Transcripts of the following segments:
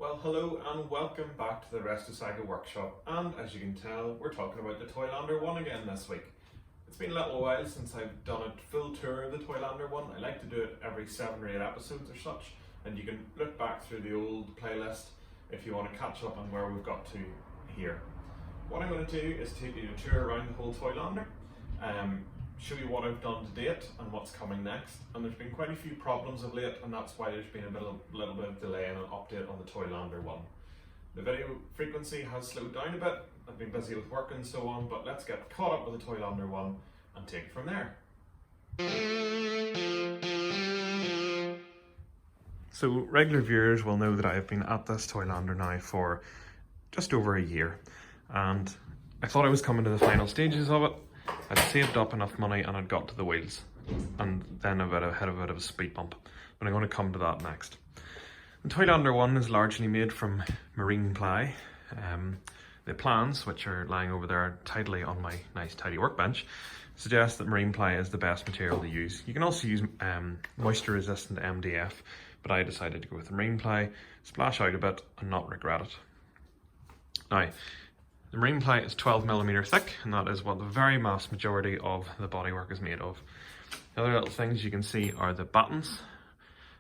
Well, hello and welcome back to the Rest of Saga workshop, and as you can tell, we're talking about the Toylander one again this week. It's been a little while since I've done a full tour of the Toylander one. I like to do it every 7 or 8 episodes or such, and you can look back through the old playlist if you want to catch up on where we've got to here. What I'm going to do is take you a tour around the whole Toylander, show you what I've done to date and what's coming next. And there's been quite a few problems of late, and that's why there's been a little bit of delay in an update on the Toylander one. The video frequency has slowed down a bit. I've been busy with work and so on, but let's get caught up with the Toylander one and take it from there. So regular viewers will know that I have been at this Toylander now for just over a year, and I thought I was coming to the final stages of it. I'd saved up enough money and I'd got to the wheels, and then I had a bit of a speed bump, but I'm going to come to that next. The Toylander one is largely made from marine ply. The plans, which are lying over there tidily on my nice tidy workbench, suggest that marine ply is the best material to use. You can also use moisture resistant MDF, but I decided to go with the marine ply, splash out a bit and not regret it. Now, the marine ply is 12mm thick, and that is what the very vast majority of the bodywork is made of. The other little things you can see are the battens.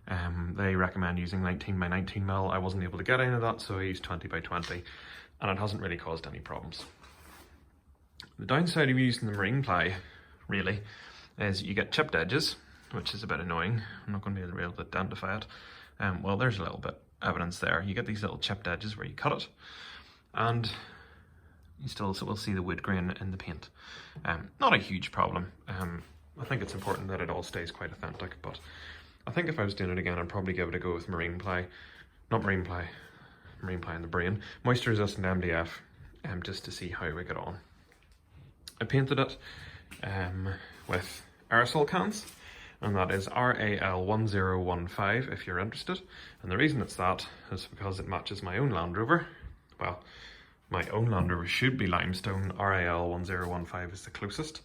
They recommend using 19x19mm. I wasn't able to get any of that, so I used 20x20, and it hasn't really caused any problems. The downside of using the marine ply, really, is you get chipped edges, which is a bit annoying. I'm not going to be able to identify it. Well, there's a little bit evidence there. You get these little chipped edges where you cut it, and you still will see the wood grain in the paint. Not a huge problem. I think it's important that it all stays quite authentic, but I think if I was doing it again, I'd probably give it a go with marine ply. Not marine ply in the brain. Moisture resistant MDF, just to see how we get on. I painted it with aerosol cans, and that is RAL1015 if you're interested. And the reason it's that is because it matches my own Land Rover. Well, my own Land Rover should be Limestone. RAL1015 is the closest,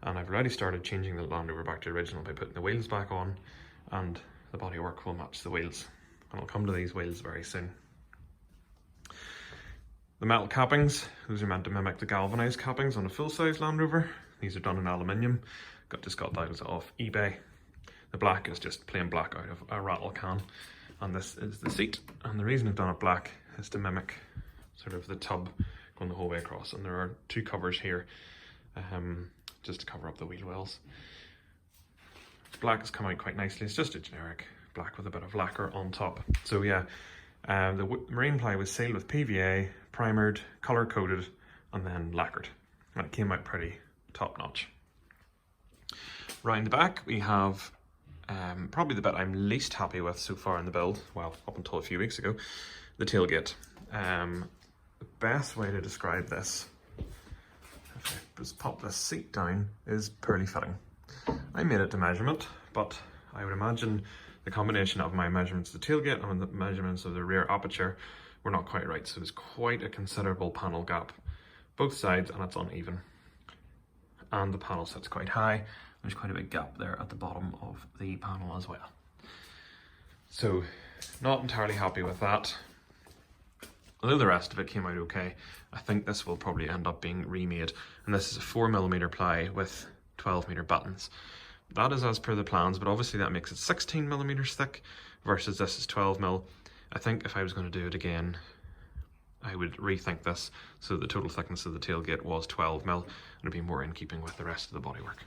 and I've already started changing the Land Rover back to original by putting the wheels back on, and the bodywork will match the wheels, and I'll come to these wheels very soon. The metal cappings, those are meant to mimic the galvanised cappings on a full-size Land Rover. These are done in aluminium. Just got those off eBay. The black is just plain black out of a rattle can, and this is the seat. And the reason I've done it black is to mimic sort of the tub going the whole way across, and there are 2 covers here just to cover up the wheel wells. Black has come out quite nicely. It's just a generic black with a bit of lacquer on top. So yeah, the marine ply was sealed with PVA, primered, colour coded, and then lacquered, and it came out pretty top notch. Round the back we have probably the bit I'm least happy with so far in the build, well, up until a few weeks ago, the tailgate. The best way to describe this, if I just pop this seat down, is poorly fitting. I made it to measurement, but I would imagine the combination of my measurements of the tailgate and the measurements of the rear aperture were not quite right, so there's quite a considerable panel gap both sides, and it's uneven. And the panel sits quite high. There's quite a big gap there at the bottom of the panel as well. So, not entirely happy with that. Although the rest of it came out okay, I think this will probably end up being remade. And this is a 4mm ply with 12m battens. That is as per the plans, but obviously that makes it 16mm thick versus this is 12mm. I think if I was going to do it again, I would rethink this so the total thickness of the tailgate was 12mm, and it'd be more in keeping with the rest of the bodywork.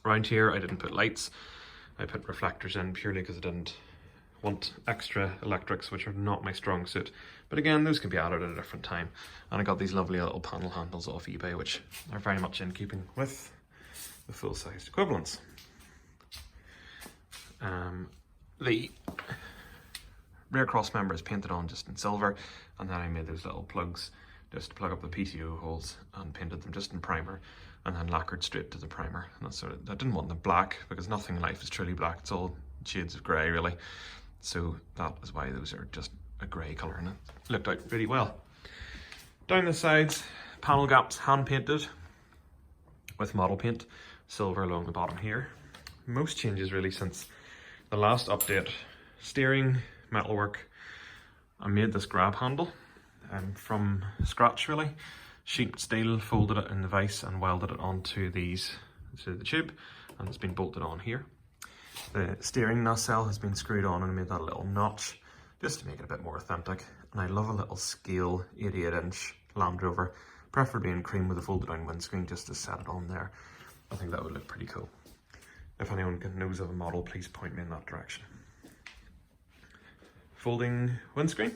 Around here I didn't put lights, I put reflectors in purely because I didn't want extra electrics, which are not my strong suit, but again those can be added at a different time. And I got these lovely little panel handles off eBay, which are very much in keeping with the full-sized equivalents. The rear Crossmember is painted on just in silver, and then I made those little plugs just to plug up the PTO holes and painted them just in primer, and then lacquered straight to the primer. And that's sort of, I didn't want them black because nothing in life is truly black, it's all shades of grey really. So that is why those are just a grey colour, and it looked out really well. Down the sides, panel gaps hand painted with model paint, silver along the bottom here. Most changes really since the last update: steering, metalwork, I made this grab handle from scratch really. Sheet steel, folded it in the vise and welded it onto the tube, and it's been bolted on here. The steering nacelle has been screwed on, and I made that little notch just to make it a bit more authentic. And I love a little scale 88-inch Land Rover, preferably in cream with a folded down windscreen, just to set it on there. I think that would look pretty cool. If anyone knows of a model, please point me in that direction. Folding windscreen.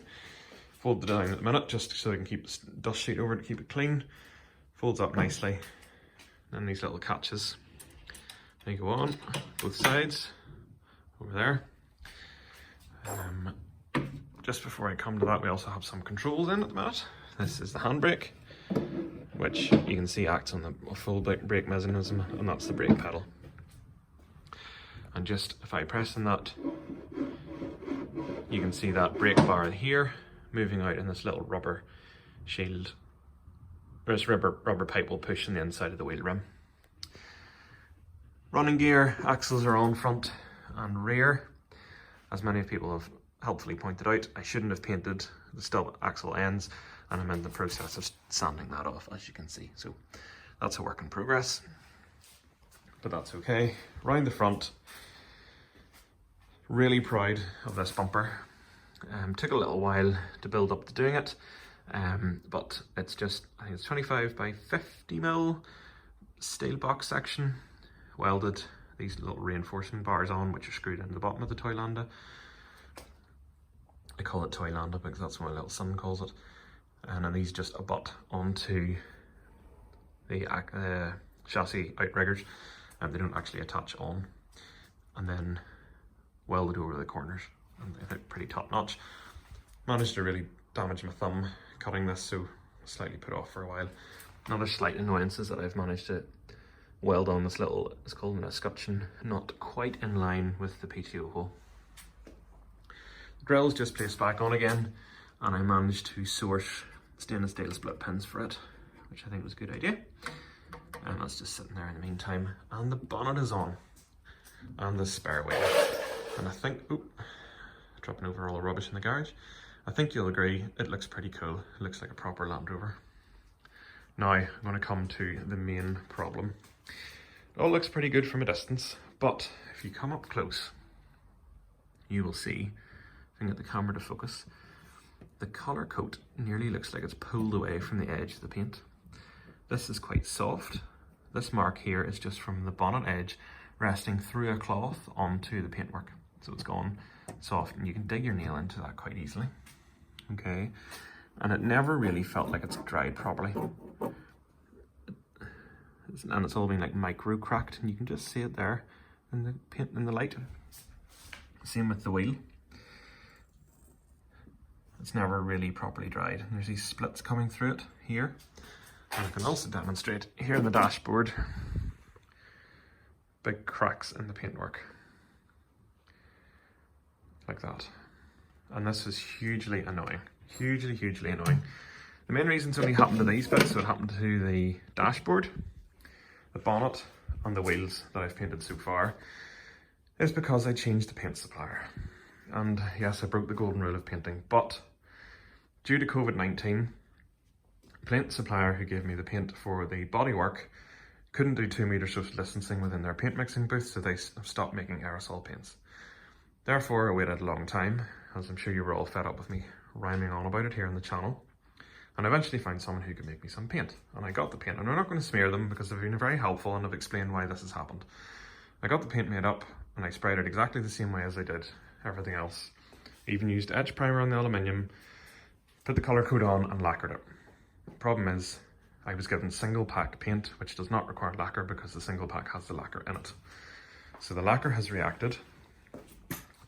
Fold it down at the minute just so I can keep the dust sheet over to keep it clean. Folds up nicely. Then these little catches, they go on both sides over there. Just before I come to that, we also have some controls in at the minute. This is the handbrake, which you can see acts on the full brake mechanism, and that's the brake pedal. And just if I press on that, you can see that brake bar here moving out, in this little rubber shield. This rubber pipe will push in the inside of the wheel rim. Running gear, axles are on front and rear. As many people have helpfully pointed out, I shouldn't have painted the stub axle ends, and I'm in the process of sanding that off, as you can see. So that's a work in progress, but that's okay. Round the front, really proud of this bumper. Took a little while to build up to doing it, but it's just, I think it's 25 by 50 mil steel box section, welded these little reinforcing bars on, which are screwed into the bottom of the Toylander. I call it Toylander because that's what my little son calls it. And then these just abut onto the chassis outriggers, and they don't actually attach on, and then welded over the corners, and they look pretty top notch. Managed to really damage my thumb cutting this, so slightly put off for a while. Another slight annoyance is that I've managed to weld on this little, it's called an Escutcheon, not quite in line with the PTO hole. The grill's just placed back on again, and I managed to source stainless steel split pins for it, which I think was a good idea. And that's just sitting there in the meantime. And the bonnet is on, and the spare wheel. And I think, dropping over all the rubbish in the garage. I think you'll agree, it looks pretty cool. It looks like a proper Land Rover. Now, I'm going to come to the main problem. It all looks pretty good from a distance, but if you come up close, you will see, if I can get the camera to focus, the colour coat nearly looks like it's pulled away from the edge of the paint. This is quite soft. This mark here is just from the bonnet edge resting through a cloth onto the paintwork. So it's gone soft, and you can dig your nail into that quite easily. Okay, and it never really felt like it's dried properly. And it's all been like micro cracked, and you can just see it there in the paint, in the light. Same with the wheel. It's never really properly dried. And there's these splits coming through it here. And I can also demonstrate here in the dashboard, big cracks in the paintwork. Like that. And this is hugely annoying. Hugely annoying. The main reason it's only happened to these bits, so it happened to the dashboard, the bonnet, and the wheels that I've painted so far, is because I changed the paint supplier. And yes, I broke the golden rule of painting, but due to COVID-19, the paint supplier who gave me the paint for the bodywork couldn't do 2 meters social distancing within their paint mixing booth, so they stopped making aerosol paints. Therefore, I waited a long time, as I'm sure you were all fed up with me rhyming on about it here on the channel, and I eventually found someone who could make me some paint. And I got the paint, and I'm not going to smear them because they've been very helpful and have explained why this has happened. I got the paint made up, and I sprayed it exactly the same way as I did everything else. I even used edge primer on the aluminium, put the colour coat on, and lacquered it. The problem is, I was given single pack paint, which does not require lacquer because the single pack has the lacquer in it. So the lacquer has reacted,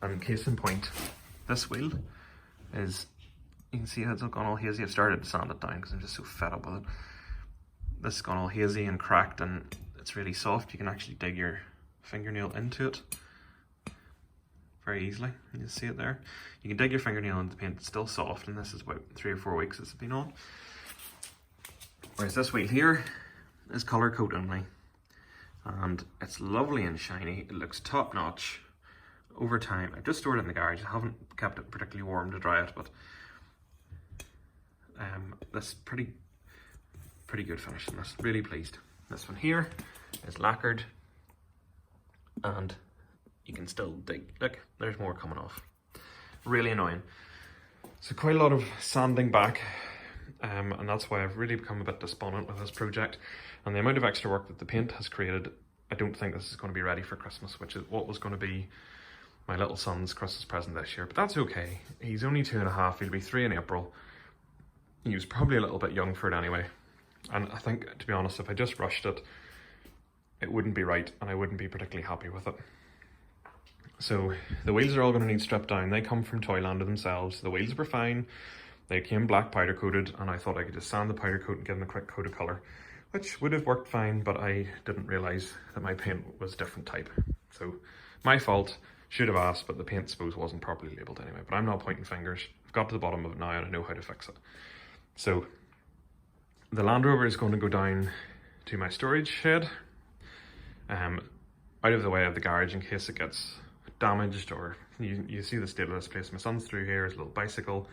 and case in point, this wheel is, you can see how it's gone all hazy. I've started to sand it down because I'm just so fed up with it. This has gone all hazy and cracked, and it's really soft. You can actually dig your fingernail into it very easily. You can see it there. You can dig your fingernail into the paint, it's still soft, and this is about 3 or 4 weeks it's been on. Whereas this wheel here is colour coat only, and it's lovely and shiny. It looks top notch. over time, I've just stored it in the garage. I haven't kept it particularly warm to dry it, but this pretty good finish in this. Really pleased. This one here is lacquered, and you can still dig. Look, there's more coming off. Really annoying. So quite a lot of sanding back, and that's why I've really become a bit despondent with this project. And the amount of extra work that the paint has created, I don't think this is going to be ready for Christmas, which is what was going to be my little son's Christmas present this year. But that's okay. He's only 2.5, he'll be 3 in April. He was probably a little bit young for it anyway. And I think, to be honest, if I just rushed it, it wouldn't be right, and I wouldn't be particularly happy with it. So the wheels are all going to need stripped down. They come from Toylander themselves. The wheels were fine. They came black powder coated, and I thought I could just sand the powder coat and give them a quick coat of colour, which would have worked fine, but I didn't realise that my paint was a different type. So my fault, should have asked, but the paint, I suppose, wasn't properly labelled anyway. But I'm not pointing fingers. I've got to the bottom of it now and I know how to fix it. So the Land Rover is going to go down to my storage shed, out of the way of the garage in case it gets damaged, or you see the state of this place. My son's through here, his little bicycle.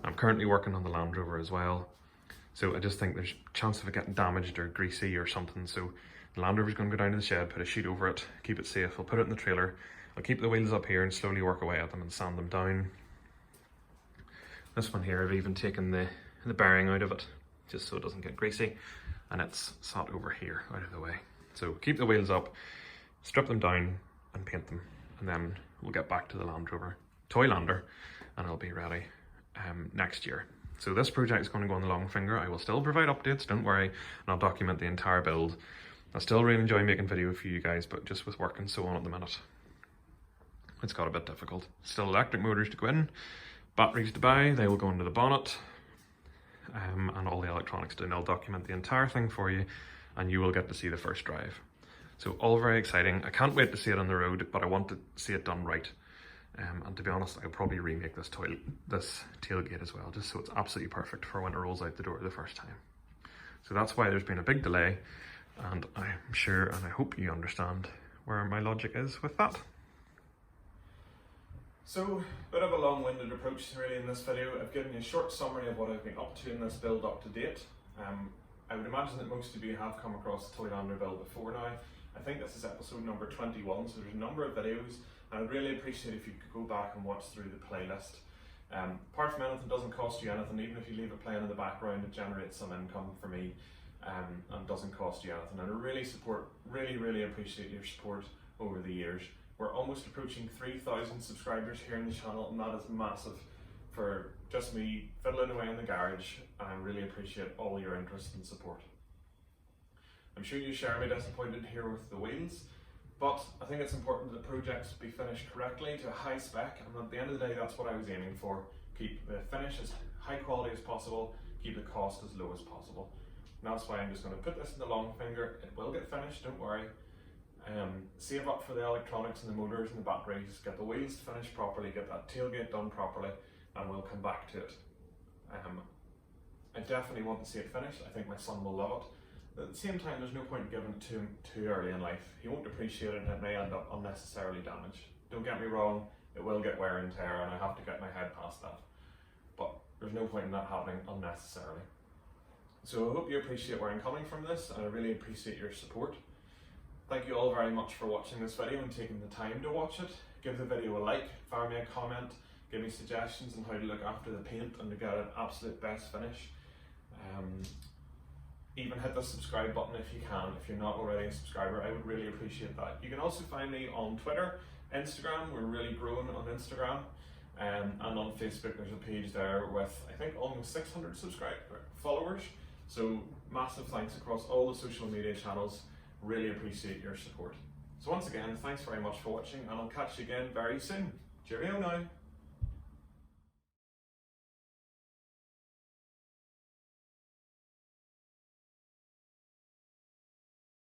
I'm currently working on the Land Rover as well. So I just think there's a chance of it getting damaged or greasy or something. So the Land Rover's going to go down to the shed, put a sheet over it, keep it safe. I'll put it in the trailer. I'll keep the wheels up here and slowly work away at them and sand them down. This one here, I've even taken the bearing out of it, just so it doesn't get greasy. And it's sat over here, out of the way. So keep the wheels up, strip them down and paint them. And then we'll get back to the Land Rover Toylander, and it'll be ready next year. So this project is going to go on the long finger. I will still provide updates, don't worry, and I'll document the entire build. I still really enjoy making video for you guys, but just with work and so on at the minute, it's got a bit difficult. Still electric motors to go in, batteries to buy, they will go into the bonnet, and all the electronics done. I'll document the entire thing for you, and you will get to see the first drive. So all very exciting. I can't wait to see it on the road, but I want to see it done right. And to be honest, I'll probably remake this tailgate as well, just so it's absolutely perfect for when it rolls out the door the first time. So that's why there's been a big delay, and I'm sure and I hope you understand where my logic is with that. So, a bit of a long-winded approach really in this video. I've given you a short summary of what I've been up to in this build up to date. I would imagine that most of you have come across the Toylander build before now. I think this is episode number 21, so there's a number of videos, and I'd really appreciate if you could go back and watch through the playlist. Apart from anything, it doesn't cost you anything. Even if you leave it playing in the background, it generates some income for me, and doesn't cost you anything. And I really appreciate your support over the years. We're almost approaching 3,000 subscribers here on the channel, and that is massive for just me fiddling away in the garage, and I really appreciate all your interest and support. I'm sure you share my disappointment here with the wheels, but I think it's important that the projects be finished correctly to a high spec, and at the end of the day that's what I was aiming for. Keep the finish as high quality as possible, keep the cost as low as possible. And that's why I'm just going to put this in the long finger. It will get finished, don't worry. Save up for the electronics and the motors and the batteries, get the wheels finished properly, get that tailgate done properly, and we'll come back to it. I definitely want to see it finished. I think my son will love it. At the same time, there's no point in giving it to him too early in life. He won't appreciate it and it may end up unnecessarily damaged. Don't get me wrong, it will get wear and tear and I have to get my head past that. But there's no point in that happening unnecessarily. So I hope you appreciate where I'm coming from this, and I really appreciate your support. Thank you all very much for watching this video and taking the time to watch it. Give the video a like, fire me a comment, give me suggestions on how to look after the paint and to get an absolute best finish. Even hit the subscribe button if you can. If you're not already a subscriber, I would really appreciate that. You can also find me on Twitter, Instagram. We're really growing on Instagram, and on Facebook there's a page there with I think almost 600 followers. So massive thanks across all the social media channels. Really appreciate your support. So once again, thanks very much for watching, and I'll catch you again very soon. Cheerio now.